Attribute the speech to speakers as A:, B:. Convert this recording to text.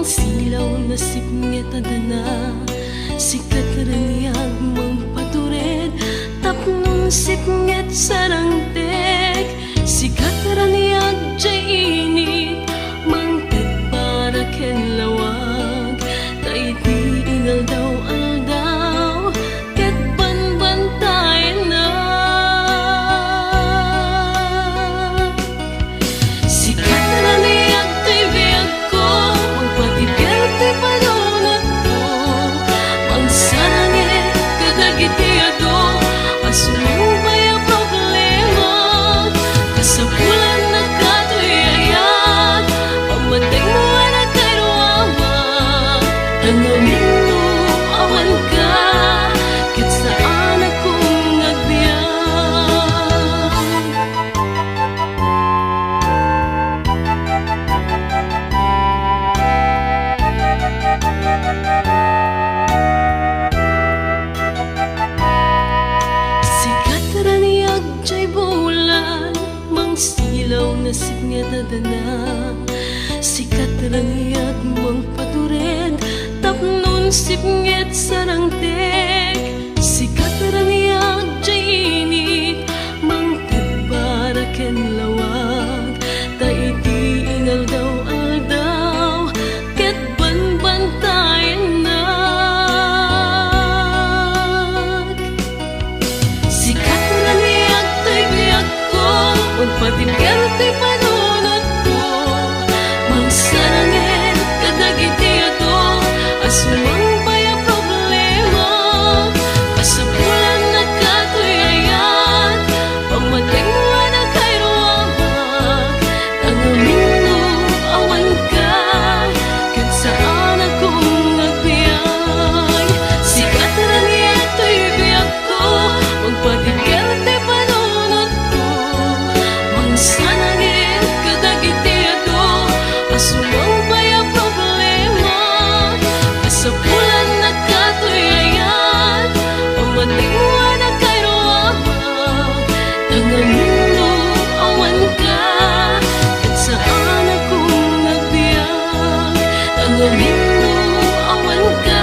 A: silaw na sipnget adana, sikat rangyag mampatured, tapnon sipnget sarangtek, sikat rangyag jay init, mangted para ken lawag, taiti ingal daw aldaw, ket banbantayan na. Sikat rangyag tay biyag ko, magpatibiyag tay palunod ko, mangsarangin kadagitiado, asumubay ang problema, kasapulan na katuyayat, pamatay mo na kairuama, tangamin mo awan ka, ket saan akong nagbiyak. Sikat raniyag jay bulan, mang silaw na sipnget adana, sikat raniyag mang patured, tapnon sipnget sarangtek, sikat raniyag jay init, mang tedbara ken lawag, taiti ingal daw aldaw, ket banbantayan na. Sikat raniyag tay biyag ko, magpatibiyag tay panunod ko, mangsarangin kadagitiado, asumambay ang problema, kasapulan na katuyayat, pamatay mo na kairuamag, tangamin mo awan ka, ket saan akong nagbiyak. Sikat raniyag tay biyag ko, magpatibiyag tay panunod ko, mangsarangin kadagitiado, asumambay ang problema, kasapulan na katuyayat, pamatay mo na kairuamag, tangamin mo awan ka, ket saan akong nagbiyak, tangamin mo awan ka,